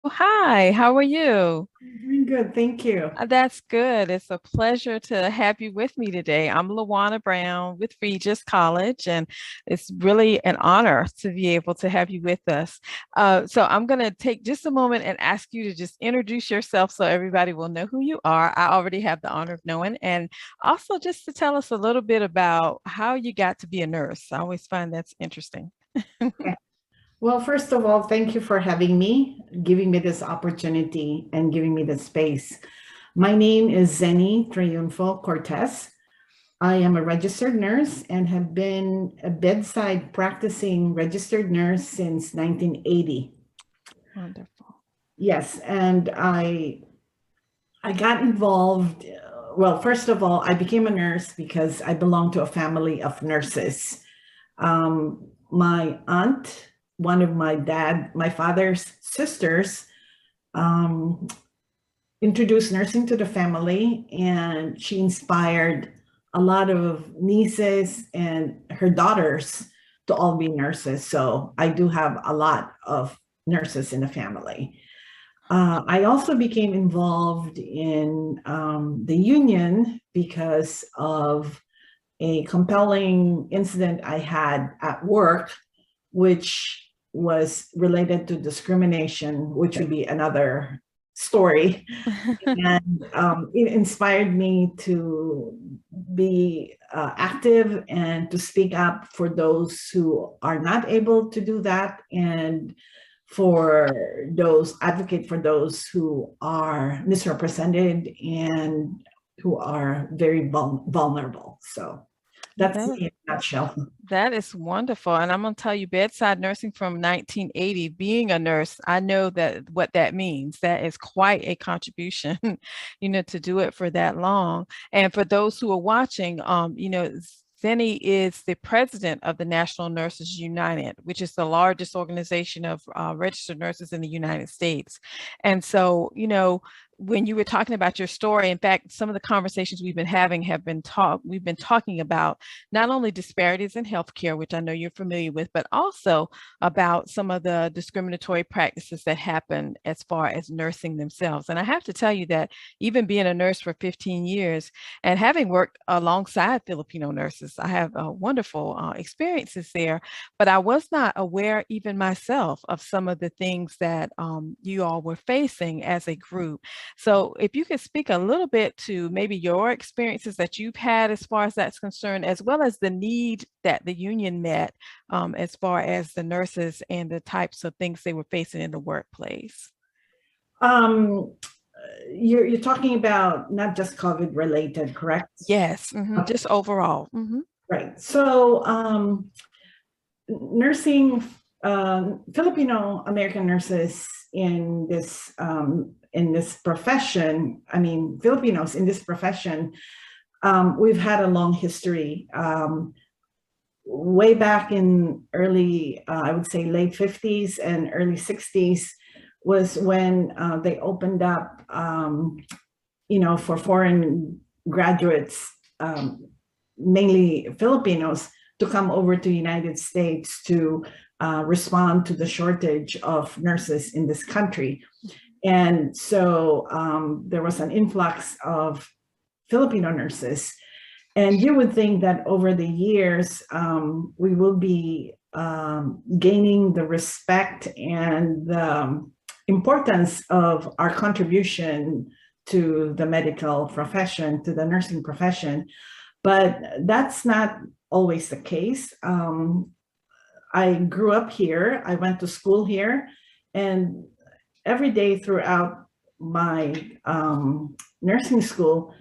Hi, how are you? Doing good, thank you. That's good. It's a pleasure to have you with me today. I'm Lawana Brown with Regis College, and it's really an honor to be able to have you with us. So I'm going to take just a moment and ask you to just introduce yourself so everybody will know who you are. I already have the honor of knowing, and also just to tell us a little bit about how you got to be a nurse. I always find that's interesting. Okay. Well, first of all, thank you for having me, giving me this opportunity and giving me the space. My name is Zenei Triunfo-Cortez. I am a registered nurse and have been a bedside practicing registered nurse since 1980. Wonderful. Yes, and I got involved. Well, first of all, I became a nurse because I belong to a family of nurses. My aunt, one of my father's sisters, um, introduced nursing to the family, and she inspired a lot of nieces and her daughters to all be nurses. So I do have a lot of nurses in the family. I also became involved in the union because of a compelling incident I had at work, which was related to discrimination, which would be another story. And it inspired me to be active and to speak up for those who are not able to do that, and for those advocate for those who are misrepresented and who are very vulnerable. So that's That me in a nutshell. That is wonderful. And I'm going to tell you, bedside nursing from 1980, being a nurse, I know that what that means. That is quite a contribution, to do it for that long. And for those who are watching, Zenny is the president of the National Nurses United, which is the largest organization of registered nurses in the United States. And so, when you were talking about your story, in fact, some of the conversations we've been having we've been talking about not only disparities in healthcare, which I know you're familiar with, but also about some of the discriminatory practices that happen as far as nursing themselves. And I have to tell you that even being a nurse for 15 years and having worked alongside Filipino nurses, I have wonderful experiences there, but I was not aware even myself of some of the things that you all were facing as a group. So if you could speak a little bit to maybe your experiences that you've had as far as that's concerned, as well as the need that the union met as far as the nurses and the types of things they were facing in the workplace. Um, you're talking about not just COVID related, correct? Yes, Okay, just overall. right. So nursing, Filipino American nurses in this profession. I mean, Filipinos in this profession, we've had a long history. Way back in early, I would say late 50s and early 60s was when they opened up, for foreign graduates, mainly Filipinos, to come over to the United States to respond to the shortage of nurses in this country. And so there was an influx of Filipino nurses. And you would think that over the years, we will be gaining the respect and the importance of our contribution to the medical profession, to the nursing profession. But that's not always the case. I grew up here, I went to school here, and every day throughout my nursing school,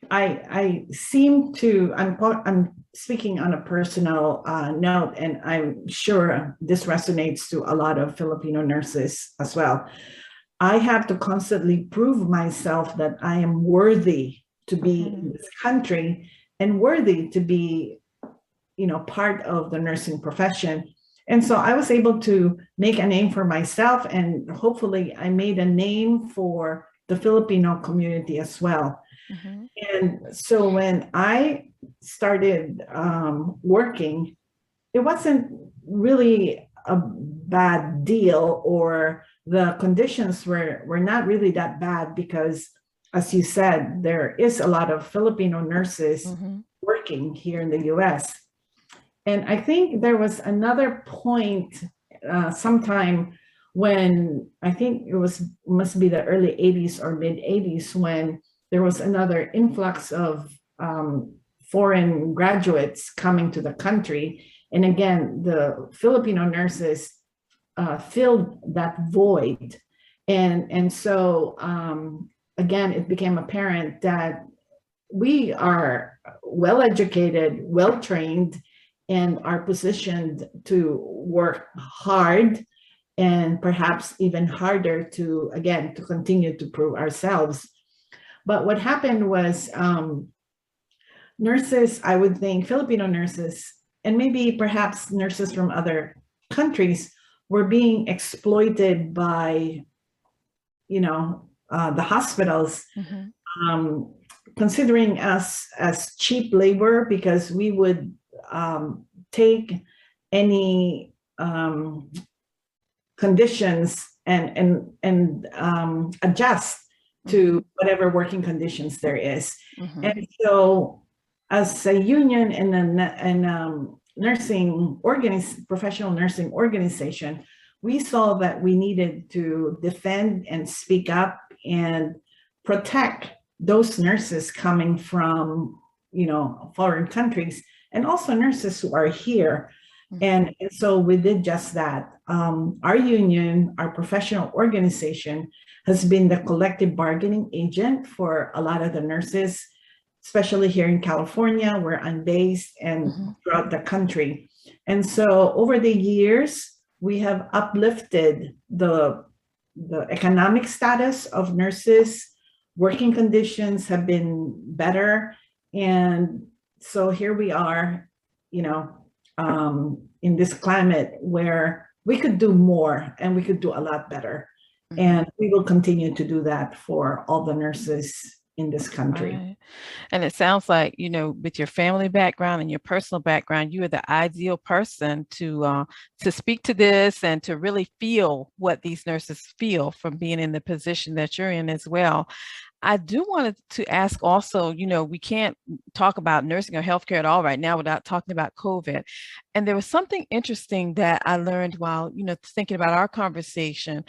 I seem to, I'm speaking on a personal note, and I'm sure this resonates to a lot of Filipino nurses as well. I have to constantly prove myself that I am worthy to be Hmm. in this country and worthy to be, part of the nursing profession. And so I was able to make a name for myself, and hopefully I made a name for the Filipino community as well. Hmm. And so when I started working, it wasn't really a bad deal or the conditions were not really that bad because, as you said, there is a lot of Filipino nurses working here in the US. And I think there was another point sometime when I think must be the early 80s or mid 80s when there was another influx of foreign graduates coming to the country. And again, the Filipino nurses filled that void. And so, again, it became apparent that we are well educated, well trained, and are positioned to work hard and perhaps even harder to, again, to continue to prove ourselves. But what happened was nurses, I would think, Filipino nurses, and maybe perhaps nurses from other countries were being exploited by, the hospitals, considering us as cheap labor because we would take any conditions and adjust to whatever working conditions there is. And so as a union and professional nursing organization, we saw that we needed to defend and speak up and protect those nurses coming from, foreign countries, and also nurses who are here. And so we did just that. Our union, our professional organization, has been the collective bargaining agent for a lot of the nurses, especially here in California, where I'm based, and throughout the country. And so over the years, we have uplifted the economic status of nurses. Working conditions have been better. And so here we are, in this climate where we could do more and we could do a lot better. And we will continue to do that for all the nurses in this country. Right. And it sounds like, with your family background and your personal background, you are the ideal person to speak to this and to really feel what these nurses feel from being in the position that you're in as well. I do want to ask also, we can't talk about nursing or healthcare at all right now without talking about COVID. And there was something interesting that I learned while, thinking about our conversation.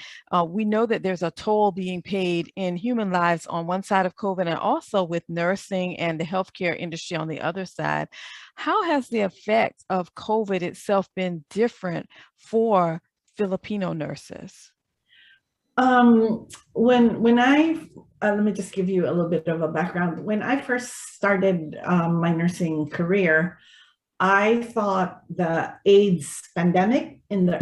We know that there's a toll being paid in human lives on one side of COVID and also with nursing and the healthcare industry on the other side. How has the effect of COVID itself been different for Filipino nurses? When I let me just give you a little bit of a background. When I first started my nursing career, I thought the AIDS pandemic in the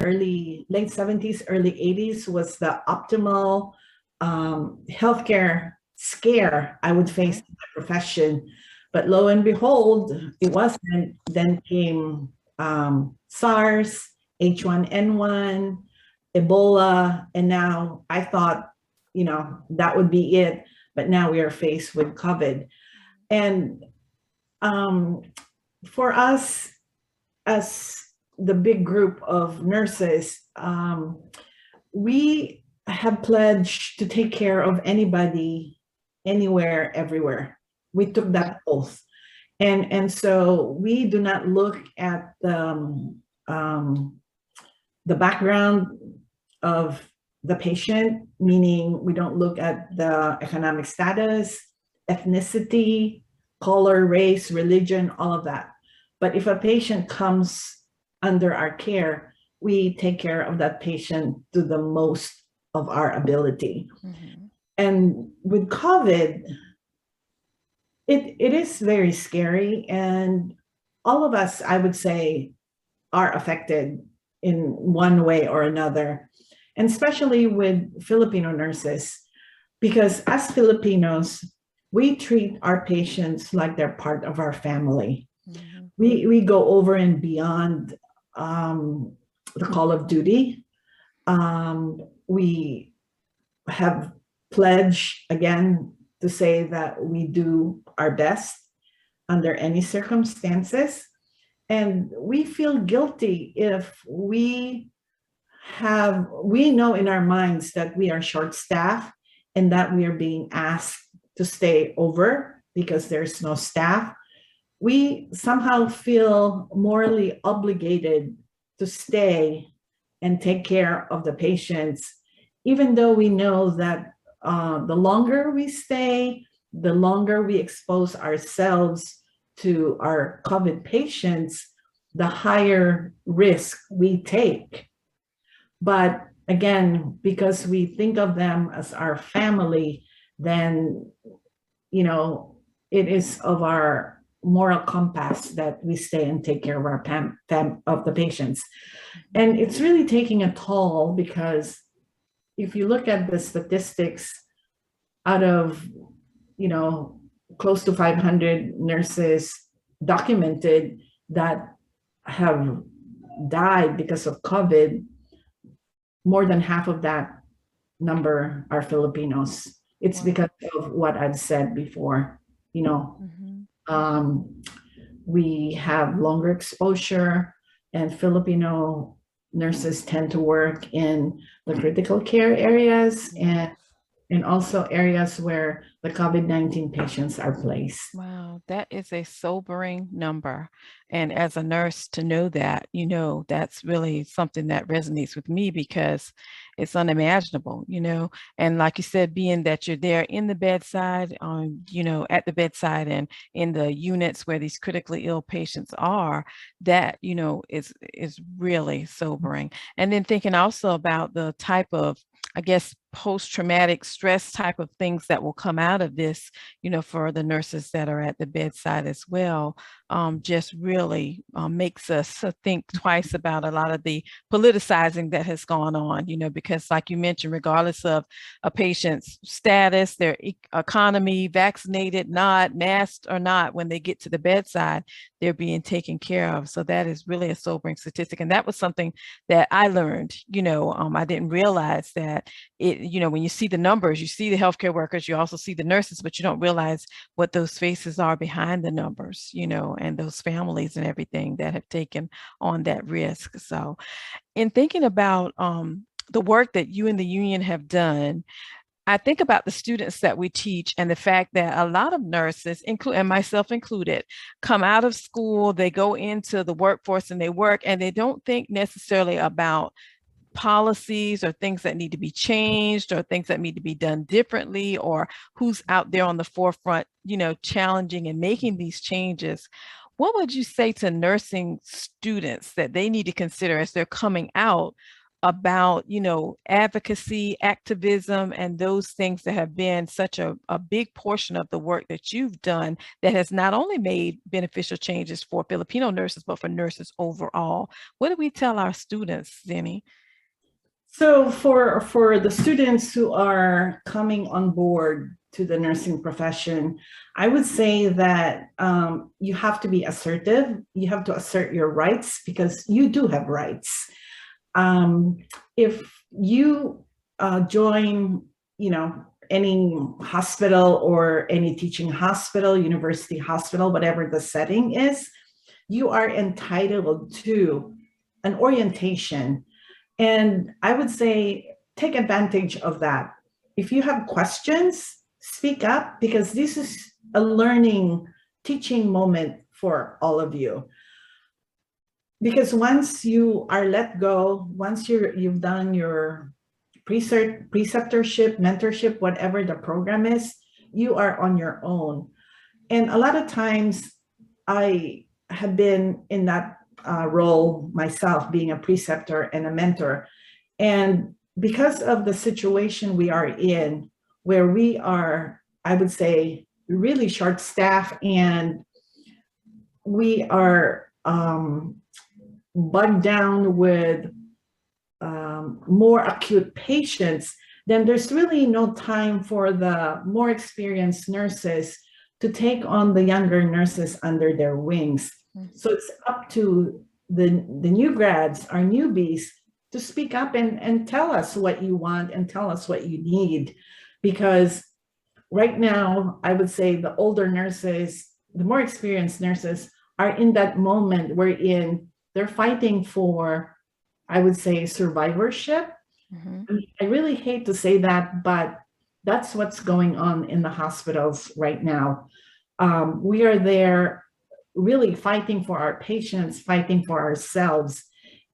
late 70s, early 80s was the optimal healthcare scare I would face in my profession. But lo and behold, it wasn't. Then came SARS, H1N1, Ebola, and now I thought, that would be it. But now we are faced with COVID. And for us, as the big group of nurses, we have pledged to take care of anybody, anywhere, everywhere. We took that oath. And so we do not look at the background of the patient, meaning we don't look at the economic status, ethnicity, color, race, religion, all of that. But if a patient comes under our care, we take care of that patient to the most of our ability. And with COVID, it is very scary. And all of us, I would say, are affected in one way or another. And especially with Filipino nurses, because as Filipinos, we treat our patients like they're part of our family. We go over and beyond the call of duty. We have pledged, again, to say that we do our best under any circumstances. And we feel guilty if we we know in our minds that we are short staffed and that we are being asked to stay over because there's no staff, we somehow feel morally obligated to stay and take care of the patients, even though we know that the longer we stay, the longer we expose ourselves to our COVID patients, the higher risk we take. But again, because we think of them as our family, then, you know, it is of our moral compass that we stay and take care of our of the patients. And it's really taking a toll, because if you look at the statistics, out of, you know, close to 500 nurses documented that have died because of COVID, more than half of that number are Filipinos. It's because of what I've said before, you know, we have longer exposure, and Filipino nurses tend to work in the critical care areas and also areas where the COVID-19 patients are placed. Wow, that is a sobering number. And as a nurse, to know that, you know, that's really something that resonates with me, because it's unimaginable, you know. And like you said, being that you're there in the bedside, you know, at the bedside and in the units where these critically ill patients are, that, you know, is really sobering. And then thinking also about the type of, I guess, post-traumatic stress type of things that will come out of this, you know, for the nurses that are at the bedside as well, just really makes us think twice about a lot of the politicizing that has gone on, you know, because like you mentioned, regardless of a patient's status, their economy, vaccinated, not, masked or not, when they get to the bedside, they're being taken care of. So that is really a sobering statistic. And that was something that I learned, you know, I didn't realize that it, you know, when you see the numbers, you see the healthcare workers, you also see the nurses, but you don't realize what those faces are behind the numbers, you know, and those families and everything that have taken on that risk. So in thinking about the work that you and the union have done, I think about the students that we teach and the fact that a lot of nurses, and myself included, come out of school, they go into the workforce and they work, and they don't think necessarily about policies or things that need to be changed or things that need to be done differently, or who's out there on the forefront, you know, challenging and making these changes. What would you say to nursing students that they need to consider as they're coming out about, you know, advocacy, activism, and those things that have been such a big portion of the work that you've done that has not only made beneficial changes for Filipino nurses, but for nurses overall? What do we tell our students, Zenei? So for the students who are coming on board to the nursing profession, I would say that you have to be assertive. You have to assert your rights, because you do have rights. If you join, you know, any hospital or any teaching hospital, university hospital, whatever the setting is, you are entitled to an orientation. And I would say take advantage of that. If you have questions, speak up, because this is a learning, teaching moment for all of you. Because once you are let go, once you've done your preceptorship, mentorship, whatever the program is, you are on your own. And a lot of times I have been in that role myself, being a preceptor and a mentor. And because of the situation we are in, where we are, I would say, really short staff, and we are bogged down with more acute patients, then there's really no time for the more experienced nurses to take on the younger nurses under their wings. So it's up to the new grads, our newbies, to speak up and tell us what you want and tell us what you need. Because right now, I would say the older nurses, the more experienced nurses, are in that moment wherein they're fighting for I would say, survivorship. Mm-hmm. I really hate to say that, but that's what's going on in the hospitals right now. We are there really fighting for our patients, fighting for ourselves.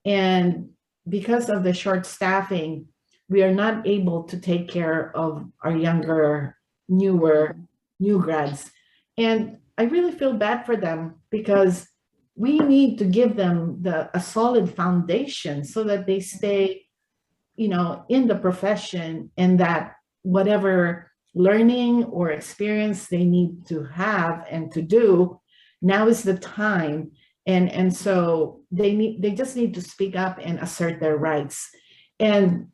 And because of the short staffing, we are not able to take care of our younger, newer, Mm-hmm. new grads. And I really feel bad for them because we need to give them a solid foundation so that they stay, in the profession, and that whatever learning or experience they need to have and to do, now is the time. And so they just need to speak up and assert their rights. And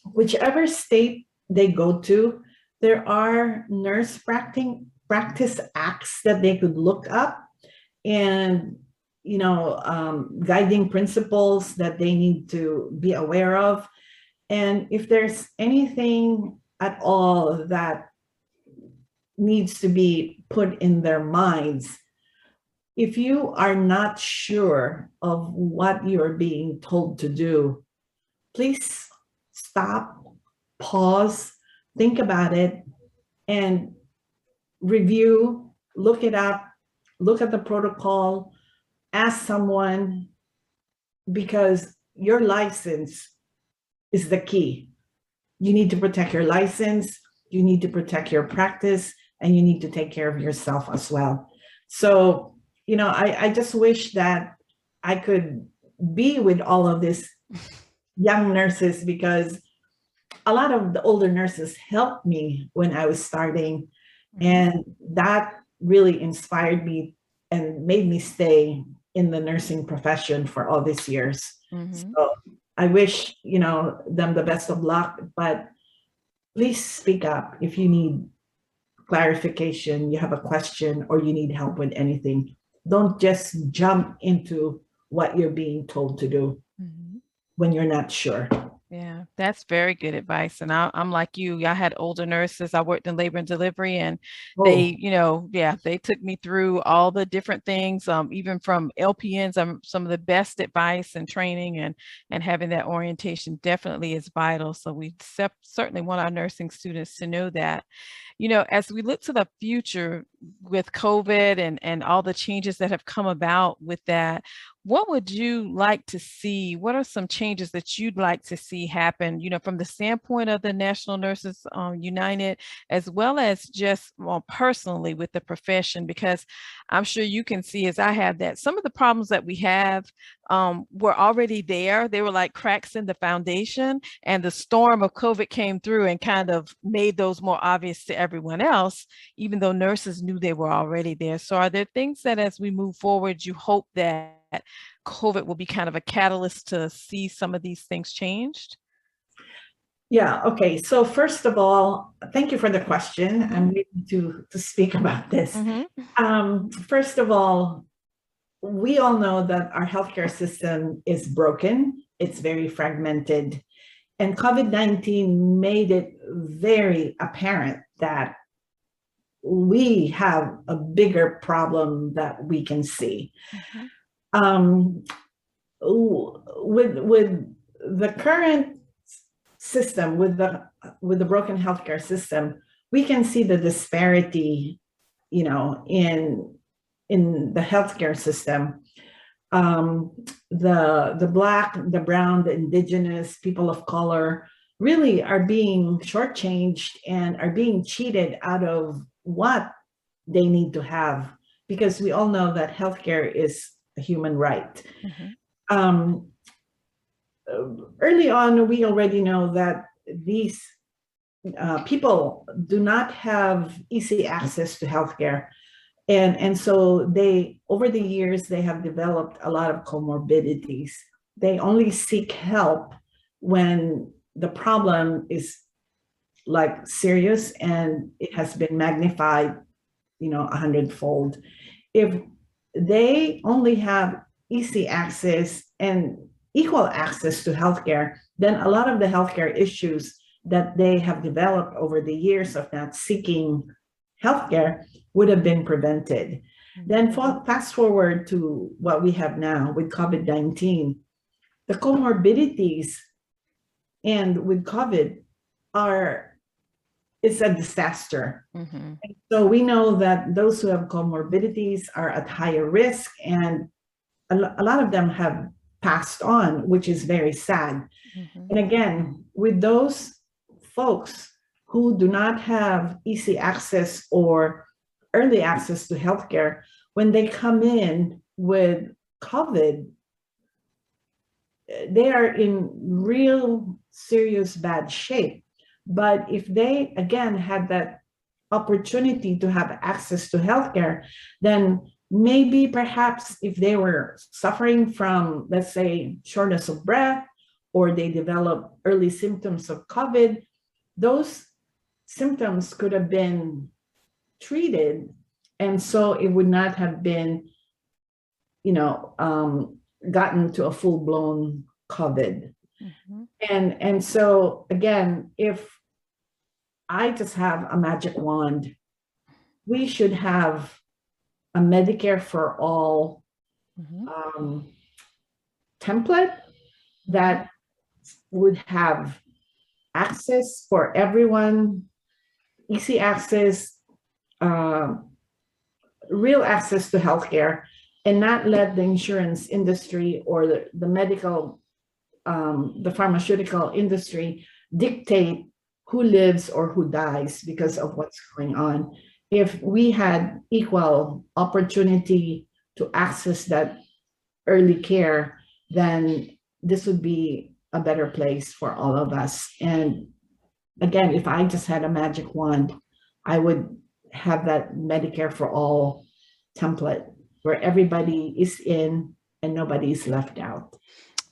whichever state they go to, there are nurse practice acts that they could look up, and guiding principles that they need to be aware of. And if there's anything at all that needs to be put in their minds, if you are not sure of what you're being told to do, please stop, pause, think about it, and review, look it up, look at the protocol, ask someone, because your license is the key. You need to protect your license, you need to protect your practice, and you need to take care of yourself as well. So, I just wish that I could be with all of these young nurses, because a lot of the older nurses helped me when I was starting. And that really inspired me and made me stay in the nursing profession for all these years. Mm-hmm. So I wish, them the best of luck, but please speak up if you need clarification, you have a question, or you need help with anything. Don't just jump into what you're being told to do Mm-hmm. when you're not sure. Yeah, that's very good advice. And I'm like you. I had older nurses. I worked in labor and delivery, and they, Oh, yeah, they took me through all the different things, even from LPNs. Some of the best advice and training, and having that orientation definitely is vital. So we certainly want our nursing students to know that. As we look to the future with COVID and all the changes that have come about with that, what would you like to see? What are some changes that you'd like to see happen, from the standpoint of the National Nurses United, as well as just personally with the profession? Because I'm sure you can see, as I have, that some of the problems that we have were already there. They were like cracks in the foundation, and the storm of COVID came through and kind of made those more obvious to everyone else, even though nurses knew they were already there. So are there things that as we move forward, you hope that COVID will be kind of a catalyst to see some of these things changed? yeah. Okay. So first of all, thank you for the question. Mm-hmm. I'm waiting to speak about this. Mm-hmm. First of all, we all know that our healthcare system is broken. It's very fragmented. And COVID-19 made it very apparent that we have a bigger problem that we can see. Mm-hmm. Um, with the current system, with the broken healthcare system, we can see the disparity, in the healthcare system. The Black, the brown, the indigenous, people of color really are being shortchanged and are being cheated out of what they need to have, because we all know that healthcare is a human right. Mm-hmm. Um, Early on, we already know that these people do not have easy access to healthcare. And so they, over the years, they have developed a lot of comorbidities. They only seek help when the problem is like serious and it has been magnified, 100-fold. If they only have easy access and equal access to healthcare, then a lot of the healthcare issues that they have developed over the years of not seeking healthcare would have been prevented. Then fast forward to what we have now with COVID-19. the comorbidities and with COVID it's a disaster. Mm-hmm. So we know that those who have comorbidities are at higher risk, and a lot of them have passed on, which is very sad. Mm-hmm. And again, with those folks who do not have easy access or early access to healthcare, when they come in with COVID, they are in real serious bad shape. But if they, again, had that opportunity to have access to healthcare, then maybe perhaps if they were suffering from, let's say, shortness of breath, or they develop early symptoms of COVID, those symptoms could have been treated. And so it would not have been, gotten to a full-blown COVID. Mm-hmm. And so again, if I just have a magic wand, we should have a Medicare for all template that would have access for everyone, easy access, real access to healthcare, and not let the insurance industry or the medical, the pharmaceutical industry dictate who lives or who dies because of what's going on. If we had equal opportunity to access that early care, then this would be a better place for all of us. And again, if I just had a magic wand, I would have that Medicare for all template where everybody is in and nobody is left out.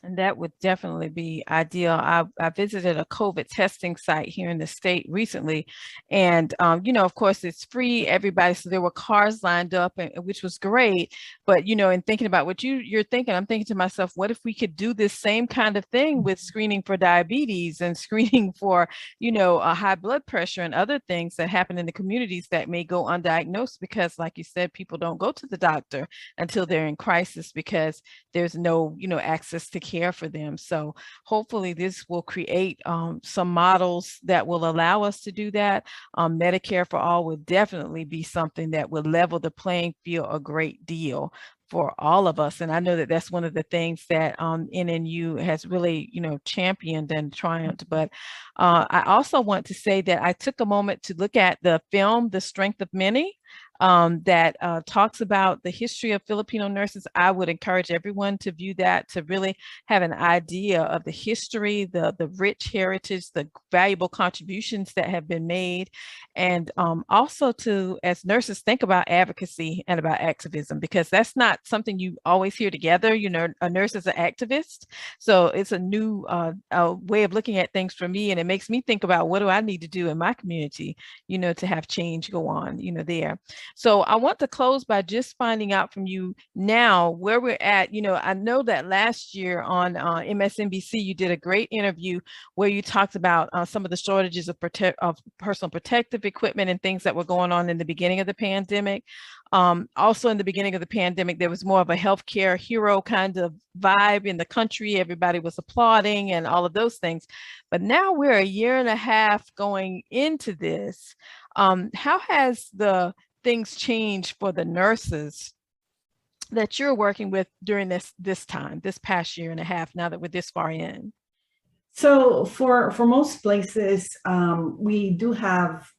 And that would definitely be ideal. I visited a COVID testing site here in the state recently, and of course it's free, everybody. So there were cars lined up, which was great. But in thinking about what you're thinking, I'm thinking to myself, what if we could do this same kind of thing with screening for diabetes and screening for a high blood pressure and other things that happen in the communities that may go undiagnosed because, like you said, people don't go to the doctor until they're in crisis because there's no access to care for them. So hopefully this will create some models that will allow us to do that. Medicare for all would definitely be something that would level the playing field a great deal for all of us. And I know that that's one of the things that NNU has really, championed and triumphed. But I also want to say that I took a moment to look at the film, The Strength of Many, that talks about the history of Filipino nurses. I would encourage everyone to view that, to really have an idea of the history, the rich heritage, the valuable contributions that have been made, and also to, as nurses, think about advocacy and about activism, because that's not something you always hear together. A nurse is an activist. So it's a new way of looking at things for me, and it makes me think about what do I need to do in my community, to have change go on, there. So I want to close by just finding out from you now where we're at. I know that last year on MSNBC, you did a great interview where you talked about some of the shortages of personal protective equipment and things that were going on in the beginning of the pandemic. Also in the beginning of the pandemic, there was more of a healthcare hero kind of vibe in the country. Everybody was applauding and all of those things. But now we're a year and a half going into this. How has the things change for the nurses that you're working with during this past year and a half, now that we're this far in? So for most places, we do have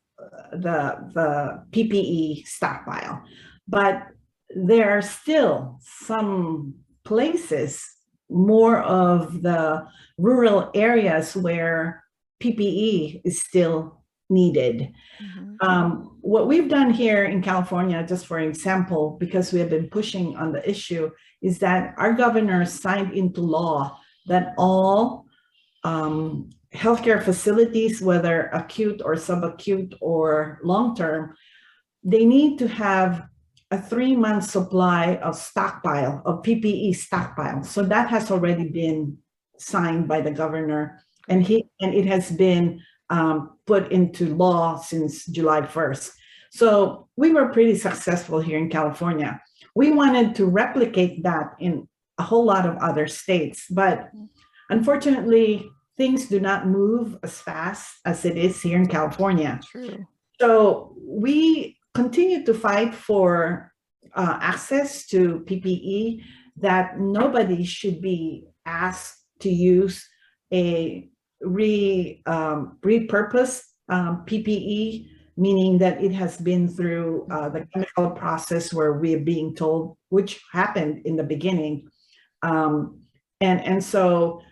the PPE stockpile, but there are still some places, more of the rural areas, where PPE is still needed. What we've done here in California, just for example, because we have been pushing on the issue, is that our governor signed into law that all healthcare facilities, whether acute or subacute or long-term, they need to have a 3-month supply of stockpile, of PPE stockpile. So that has already been signed by the governor, and it has been put into law since July 1st. So we were pretty successful here in California. We wanted to replicate that in a whole lot of other states. But Mhm. unfortunately, things do not move as fast as it is here in California. True. So we continue to fight for access to PPE, that nobody should be asked to use a repurposed PPE, meaning that it has been through the chemical process where we are being told, which happened in the beginning. Um, and so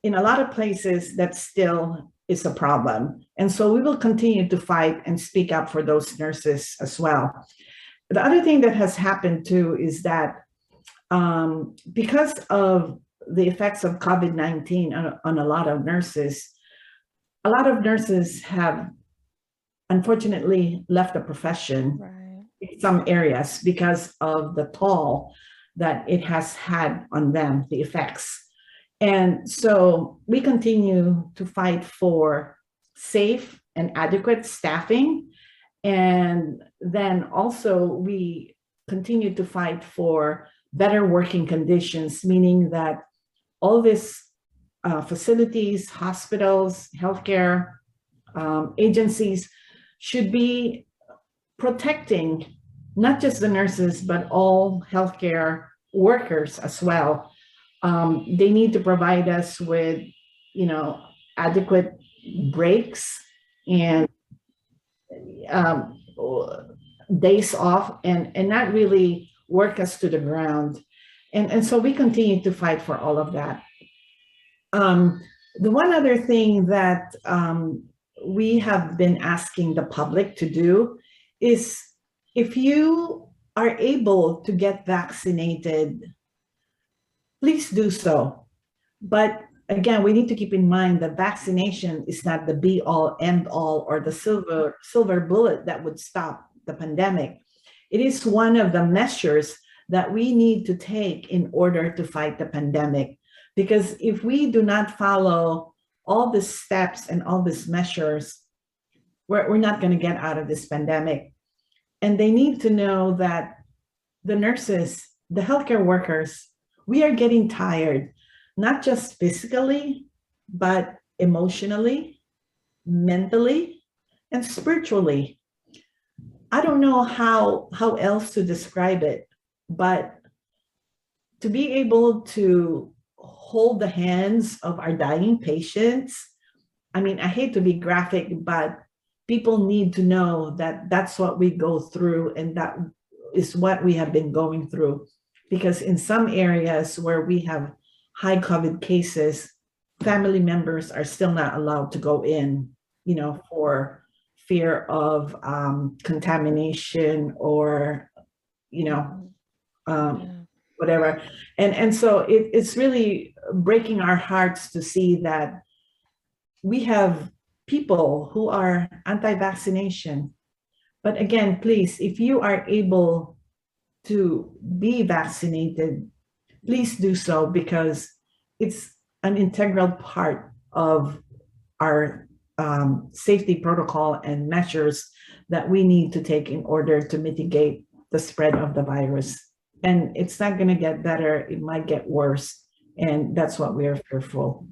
in a lot of places, that still is a problem. And so we will continue to fight and speak up for those nurses as well. The other thing that has happened too is that because of the effects of COVID-19 on a lot of nurses have unfortunately left the profession Right. in some areas because of the toll that it has had on them, the effects. And so we continue to fight for safe and adequate staffing. And then also we continue to fight for better working conditions, meaning that all these facilities, hospitals, healthcare agencies should be protecting not just the nurses, but all healthcare workers as well. They need to provide us with, you know, adequate breaks and um, days off, and not really work us to the ground. And so we continue to fight for all of that. The one other thing that we have been asking the public to do is, if you are able to get vaccinated, please do so. But again, we need to keep in mind that vaccination is not the be all end all or the silver bullet that would stop the pandemic. It is one of the measures that we need to take in order to fight the pandemic. Because if we do not follow all the steps and all these measures, we're not going to get out of this pandemic. And they need to know that the nurses, the healthcare workers, we are getting tired, not just physically, but emotionally, mentally, and spiritually. I don't know how else to describe it, but to be able to hold the hands of our dying patients, I mean, I hate to be graphic, but people need to know that that's what we go through, and that is what we have been going through. Because in some areas where we have high COVID cases, family members are still not allowed to go in, you know, for fear of contamination or, you know, um, Yeah. whatever. And so it's really breaking our hearts to see that we have people who are anti-vaccination. But again, please, if you are able to be vaccinated, please do so, because it's an integral part of our safety protocol and measures that we need to take in order to mitigate the spread of the virus. And it's not going to get better, it might get worse. And that's what we are fearful.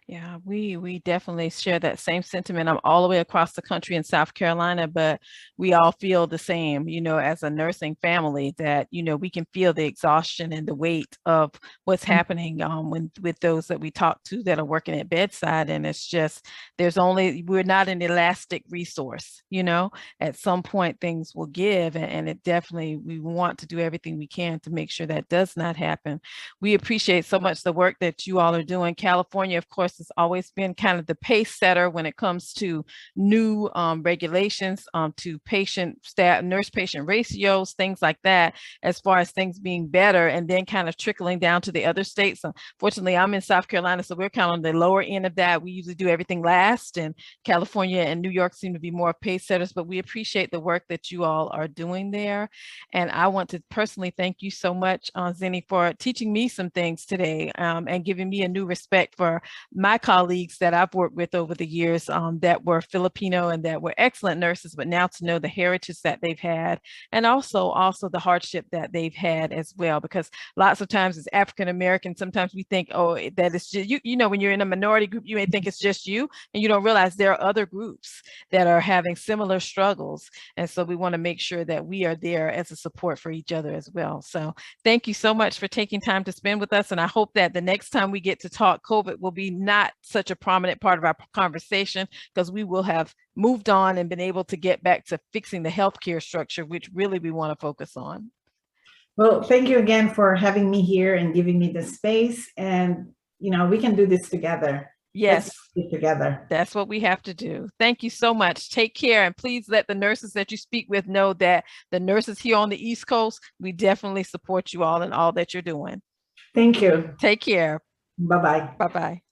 Yeah, we definitely share that same sentiment. I'm all the way across the country in South Carolina, but we all feel the same, as a nursing family, that, we can feel the exhaustion and the weight of what's happening when with those that we talk to that are working at bedside. And it's just, we're not an elastic resource, at some point things will give, and it definitely, we want to do everything we can to make sure that does not happen. We appreciate so much the work that you all are doing. California, of course, has always been kind of the pace setter when it comes to new regulations, to nurse patient ratios, things like that, as far as things being better, and then kind of trickling down to the other states. Fortunately, I'm in South Carolina, so we're kind of on the lower end of that. We usually do everything last, and California and New York seem to be more pace setters, but we appreciate the work that you all are doing there. And I want to personally thank you so much, Zenei, for teaching me some things today, and giving me a new respect for my colleagues that I've worked with over the years that were Filipino and that were excellent nurses, but now to know the heritage that they've had, and also the hardship that they've had as well. Because lots of times as African Americans, sometimes we think, oh, that it's just you. You know, when you're in a minority group, you may think it's just you, and you don't realize there are other groups that are having similar struggles. And so we want to make sure that we are there as a support for each other as well. So thank you so much for taking time to spend with us. And I hope that the next time we get to talk, COVID will be not such a prominent part of our conversation, because we will have moved on and been able to get back to fixing the healthcare structure, which really we want to focus on. Well, thank you again for having me here and giving me the space. And, we can do this together. Yes. Let's do it together. That's what we have to do. Thank you so much. Take care. And please let the nurses that you speak with know that the nurses here on the East Coast, we definitely support you all in all that you're doing. Thank you. Take care. Bye-bye. Bye-bye.